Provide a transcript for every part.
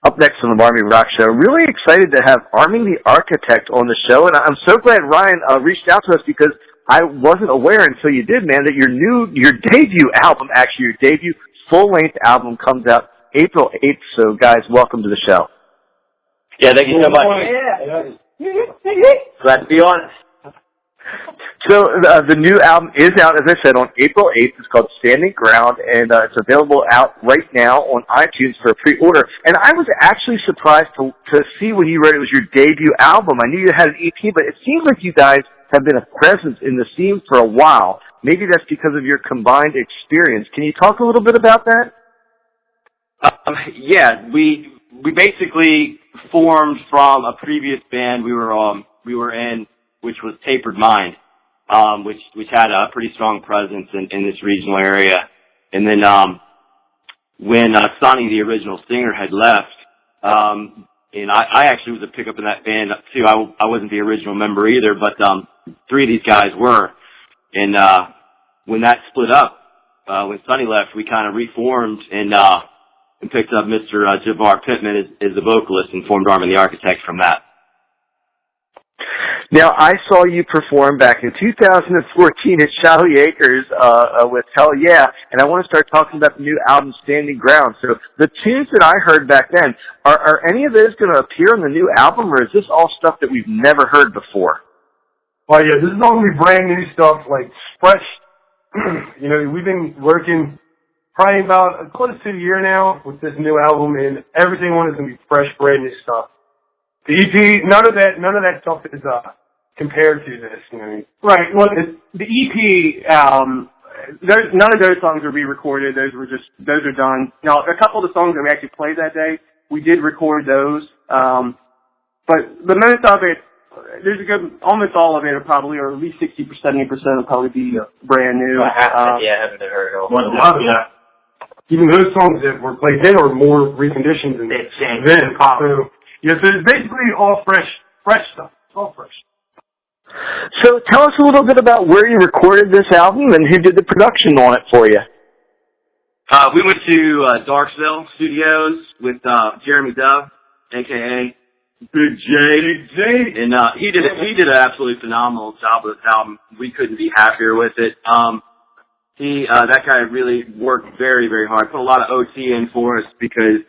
Up next on the Army Rock Show, really excited to have Army the Architect on the show, and I'm so glad Ryan reached out to us because I wasn't aware until you did, man, that your debut album, actually your debut full-length album comes out April 8th. So, guys, welcome to the show. Yeah, thank you so much. Glad to be on. So the new album is out, as I said, on April 8th. It's called Standing Ground, and it's available out right now on iTunes for a pre-order. And I was actually surprised to see when you wrote it was your debut album. I knew you had an EP, but it seems like you guys have been a presence in the scene for a while. Maybe that's because of your combined experience. Can you talk a little bit about that? Yeah, we basically formed from a previous band we were in, which was Tapered Mind, which had a pretty strong presence in this regional area. And then when Sonny, the original singer, had left, and I actually was a pickup in that band too. I wasn't the original member either, but three of these guys were. And when that split up, when Sonny left, we kind of reformed and picked up Mr. Javar Pittman as the vocalist and formed Army the Architect from that. Now, I saw you perform back in 2014 at Shadowy Acres with Hell Yeah, and I want to start talking about the new album, Standing Ground. So the tunes that I heard back then, are any of those going to appear on the new album, or is this all stuff that we've never heard before? Oh, yeah, this is all going to be brand new stuff, like fresh. You know, we've been working probably about close to a year now with this new album, and everything on it is going to be fresh, brand new stuff. The EP, none of that stuff is compared to this. You know. Right. Well, the EP, none of those songs were re-recorded. Those are done. Now, a couple of the songs that we actually played that day, we did record those. But most of it, there's a good, almost all of it, or at least 60%, 70% will probably be brand new. I haven't heard it all. Yeah. Even those songs that were played then are more reconditioned than then. So, yeah, so it's basically all fresh stuff. It's all fresh. So tell us a little bit about where you recorded this album and who did the production on it for you. We went to Darksville Studios with Jeremy Dove, a.k.a. Big J. And he did an absolutely phenomenal job with this album. We couldn't be happier with it. That guy really worked very, very hard. Put a lot of OT in for us because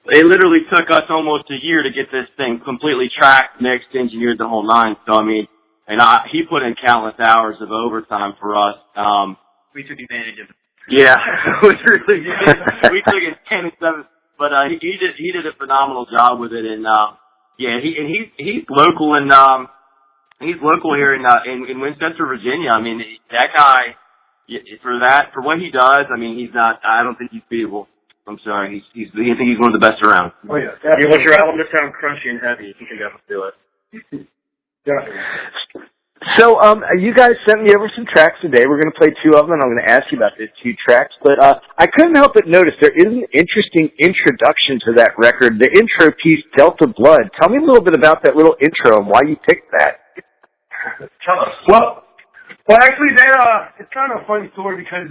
it literally took us almost a year to get this thing completely tracked, mixed, engineered, the whole nine. So, I mean, he put in countless hours of overtime for us. We took advantage of it. Yeah, we took it 10 and 7. But he did a phenomenal job with it, and he's local here in Winchester, Virginia. I mean, that guy, for what he does, I mean, I don't think he's beatable. I'm sorry, I think he's one of the best around. Oh yeah. You want your album to sound crunchy and heavy, you can definitely do it. Yeah. So, you guys sent me over some tracks today. We're going to play two of them, and I'm going to ask you about the two tracks. But I couldn't help but notice there is an interesting introduction to that record, the intro piece, Delta Blood. Tell me a little bit about that little intro and why you picked that. Tell us. Well, actually, it's kind of a funny story because,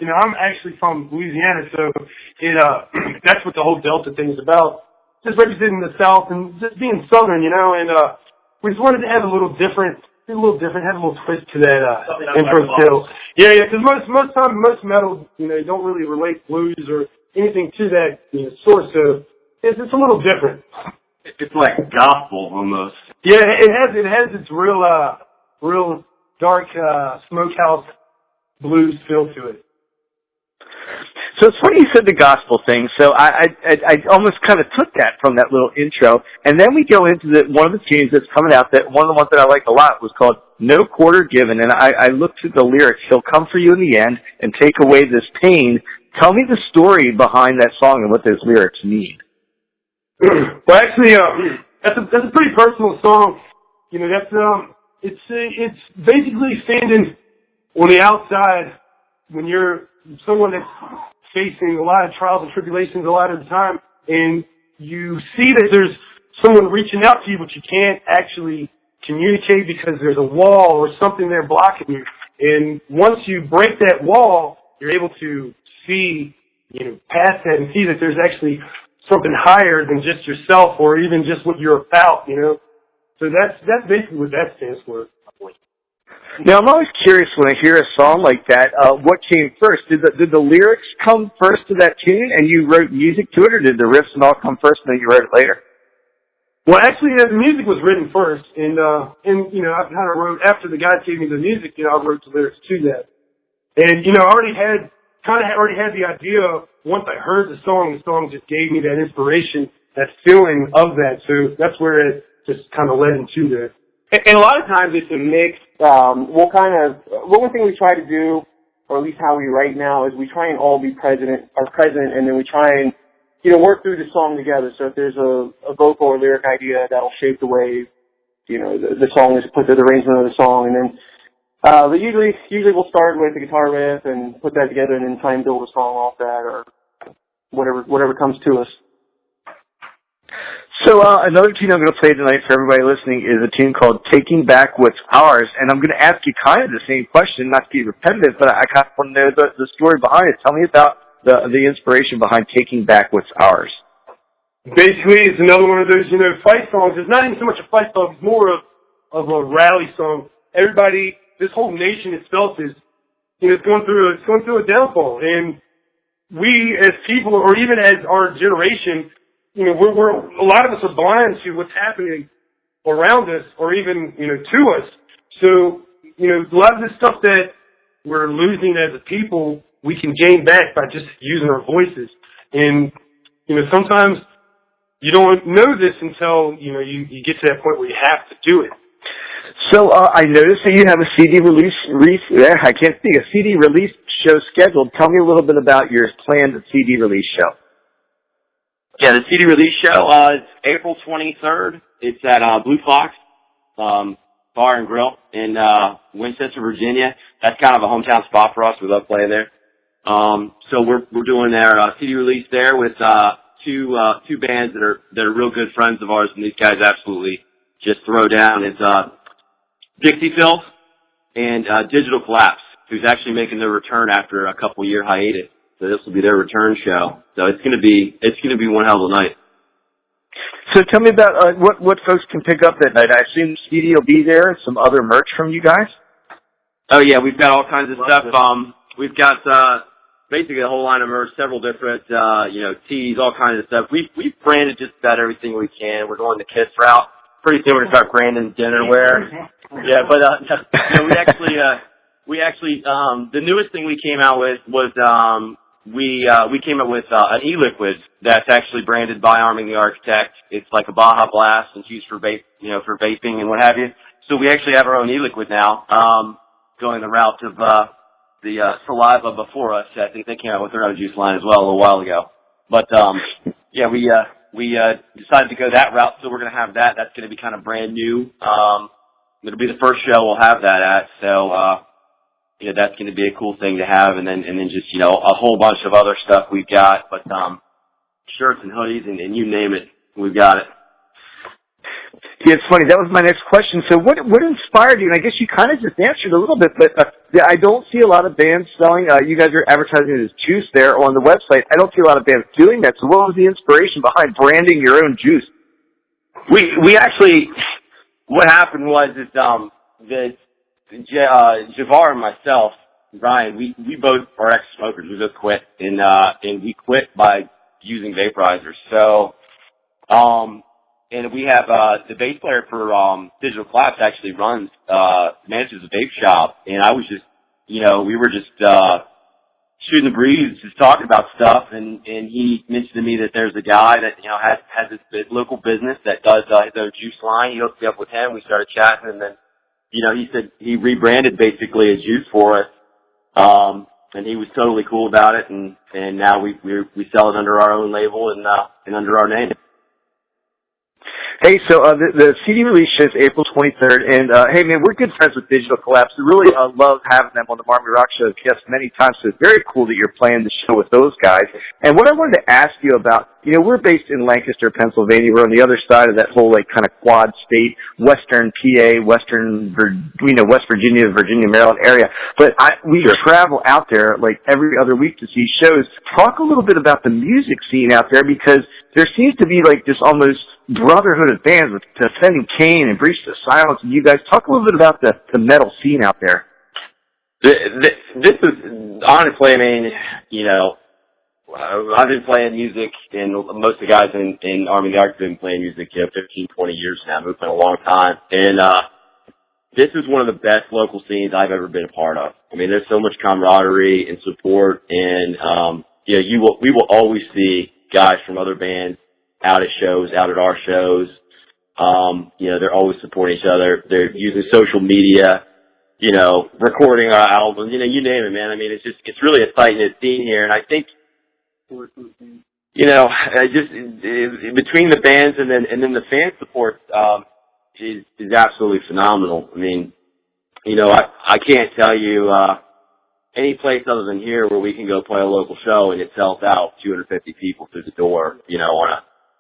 I'm actually from Louisiana, so that's what the whole Delta thing is about. Just representing the South and just being Southern, and we just wanted to have a little different, have a little twist to that intro still. Yeah, because most metal, you don't really relate blues or anything to that source, so it's a little different. It's like gospel almost. Yeah, it has its real dark smokehouse blues feel to it. So it's funny you said the gospel thing. So I almost kind of took that from that little intro, and then we go into one of the tunes that's coming out. That one of the ones that I liked a lot was called "No Quarter Given," and I looked at the lyrics. He'll come for you in the end and take away this pain. Tell me the story behind that song and what those lyrics mean. Well, actually, that's a pretty personal song. It's basically standing on the outside when you're someone that's facing a lot of trials and tribulations a lot of the time, and you see that there's someone reaching out to you, but you can't actually communicate because there's a wall or something there blocking you. And once you break that wall, you're able to see, past that and see that there's actually something higher than just yourself or even just what you're about, you know. So that's basically what that stands for. Now, I'm always curious when I hear a song like that, what came first? Did the lyrics come first to that tune and you wrote music to it, or did the riffs and all come first and then you wrote it later? Well, actually, the music was written first, and you know, I kind of wrote, after the guys gave me the music, you know, I wrote the lyrics to that. And, you know, I already had the idea. Once I heard the song just gave me that inspiration, that feeling of that. So that's where it just kind of led into that. And a lot of times it's a mix. One thing we try to do, or at least how we write now, is we try and all be present, and then we try and, you know, work through the song together. So if there's a vocal or lyric idea, that'll shape the way, you know, the song is put, the arrangement of the song, and then but usually we'll start with the guitar riff and put that together, and then try and build a song off that, or whatever comes to us. So another tune I'm going to play tonight for everybody listening is a tune called "Taking Back What's Ours," and I'm going to ask you kind of the same question, not to be repetitive, but I kind of want to know the story behind it. Tell me about the inspiration behind "Taking Back What's Ours." Basically, it's another one of those, you know, fight songs. It's not even so much a fight song; it's more of a rally song. Everybody, this whole nation itself is, you know, it's going through a downfall, and we as people, or even as our generation, you know, we're a lot of us are blind to what's happening around us, or even, you know, to us. So, you know, a lot of this stuff that we're losing as a people, we can gain back by just using our voices. And, you know, sometimes you don't know this until, you know, you get to that point where you have to do it. So I noticed that you have a CD release. I can't speak. A CD release show scheduled. Tell me a little bit about your planned CD release show. Yeah, the CD release show is April 23rd. It's at Blue Fox Bar and Grill in Winchester, Virginia. That's kind of a hometown spot for us. We love playing there. So we're doing their CD release there with two bands that are real good friends of ours, and these guys absolutely just throw down. It's Dixie Phil and Digital Collapse, who's actually making their return after a couple-year hiatus. So this will be their return show. So it's gonna be one hell of a night. So tell me about what folks can pick up that night. I assume CD will be there. Some other merch from you guys. Oh yeah, we've got all kinds of stuff. We've got basically a whole line of merch, several different you know, tees, all kinds of stuff. We've branded just about everything we can. We're going the Kiss route. Pretty soon we're gonna start branding dinnerware. Yeah, but no, we actually the newest thing we came out with was we came up with an e-liquid that's actually branded by Arming the Architect. It's like a Baja Blast, and it's used for for vaping and what have you. So we actually have our own e-liquid now, going the route of the Saliva before us. I think they came out with their own juice line as well a little while ago. But yeah, we decided to go that route, so we're gonna have that. That's gonna be kind of brand new. It'll be the first show we'll have that at. So you know, that's going to be a cool thing to have, and then just, you know, a whole bunch of other stuff we've got, but shirts and hoodies and you name it, we've got it. Yeah, it's funny. That was my next question. So what inspired you? And I guess you kind of just answered a little bit, but I don't see a lot of bands selling. You guys are advertising it as juice there on the website. I don't see a lot of bands doing that. So what was the inspiration behind branding your own juice? We actually, what happened was that Javar and myself, Brian, we both are ex-smokers. We both quit, and we quit by using vaporizers. So, and we have the bass player for Digital Collapse actually manages a vape shop, and I was just, you know, we were just shooting the breeze, just talking about stuff, and he mentioned to me that there's a guy that, you know, has this local business that does his own juice line. He hooked me up with him. We started chatting, and then, you know, he said he rebranded basically a juice for us, and he was totally cool about it, and now we sell it under our own label and under our name. Hey, so the CD release shows April 23rd, and hey, man, we're good friends with Digital Collapse. We really love having them on the Marmy Rock Show guest many times, so it's very cool that you're playing the show with those guys. And what I wanted to ask you about, you know, we're based in Lancaster, Pennsylvania. We're on the other side of that whole, like, kind of quad state, western PA, West Virginia, Maryland area. But we travel out there, like, every other week to see shows. Talk a little bit about the music scene out there, because there seems to be, like, this almost brotherhood of bands with Defending Cain and Breach the Silence, and you guys talk a little bit about the metal scene out there. This is honestly, I mean, you know, I've been playing music, and most of the guys in Army of the Ark have been playing music, you know, 15, 20 years now. We've been a long time, and this is one of the best local scenes I've ever been a part of. I mean, there's so much camaraderie and support, and you know, we will always see guys from other bands out at shows, out at our shows. You know, they're always supporting each other. They're using social media, you know, recording our albums, you know, you name it, man. I mean, it's really a tight-knit scene here. And I think, you know, just between the bands and then the fan support, is absolutely phenomenal. I mean, you know, I can't tell you, any place other than here where we can go play a local show and it sells out 250 people through the door, you know,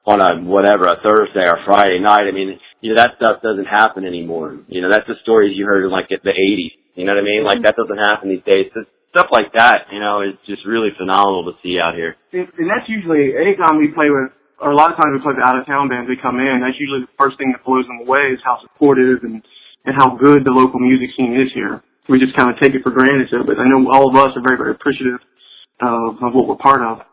on a whatever, a Thursday or Friday night. I mean, you know, that stuff doesn't happen anymore. You know, that's the stories you heard in like the 80s. You know what I mean? Like that doesn't happen these days. Stuff like that, you know, is just really phenomenal to see out here. And that's usually, anytime we play with, or a lot of times we play with out-of-town bands, they come in, that's usually the first thing that blows them away is how supportive and how good the local music scene is here. We just kind of take it for granted, so, but I know all of us are very, very appreciative of what we're part of.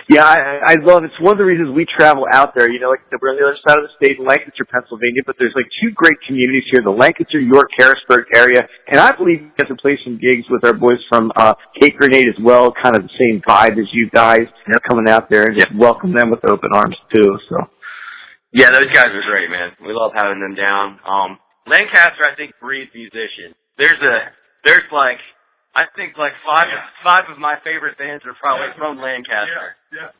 Yeah, I love it. It's one of the reasons we travel out there. You know, like I said, we're on the other side of the state in Lancaster, Pennsylvania, but there's like two great communities here, the Lancaster, York, Harrisburg area, and I believe we get to play some gigs with our boys from Cape Grenade as well, kind of the same vibe as you guys, you know, coming out there and just welcome them with open arms too. So, yeah, those guys are great, man. We love having them down. Lancaster, I think, breeds musicians. There's like, I think like five of my favorite bands are probably from Lancaster. Yeah.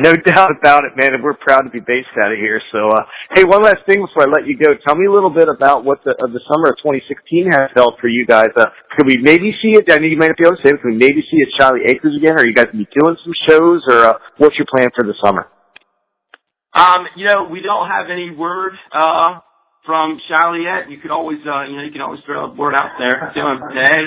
No doubt about it, man, and we're proud to be based out of here. So, hey, one last thing before I let you go. Tell me a little bit about what the summer of 2016 has held for you guys. Could we maybe see it? I know you might not be able to say it. Could we maybe see it at Charlie Acres again? Or are you guys going to be doing some shows? Or what's your plan for the summer? You know, we don't have any word from Charlie yet. You could always, you know, you can always throw a word out there to him.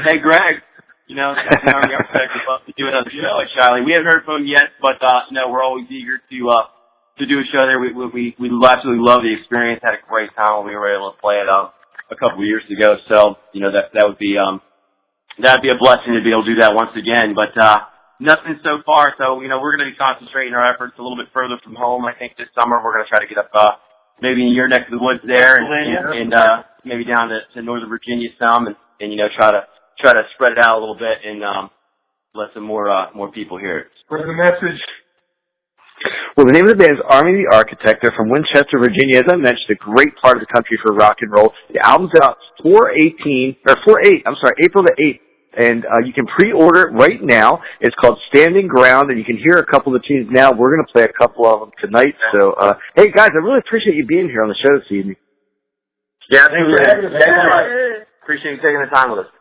Hey, Greg. You know, Army Architect would love to do another show at Charlie. We haven't heard from him yet, but you know, we're always eager to do a show there. We absolutely love the experience. Had a great time when we were able to play it a couple of years ago. So, you know, that would be that'd be a blessing to be able to do that once again. But nothing so far. So, you know, we're going to be concentrating our efforts a little bit further from home. I think this summer we're going to try to get up maybe in your neck of the woods there, and maybe down to Northern Virginia some, and you know, try to spread it out a little bit and let some more people hear it. Spread the message. Well, the name of the band is Army the Architect. They're from Winchester, Virginia. As I mentioned, a great part of the country for rock and roll. The album's out April the 8th. And you can pre-order it right now. It's called Standing Ground, and you can hear a couple of the tunes now. We're going to play a couple of them tonight. So, hey, guys, I really appreciate you being here on the show this evening. Yeah, thank you. Appreciate you taking the time with us.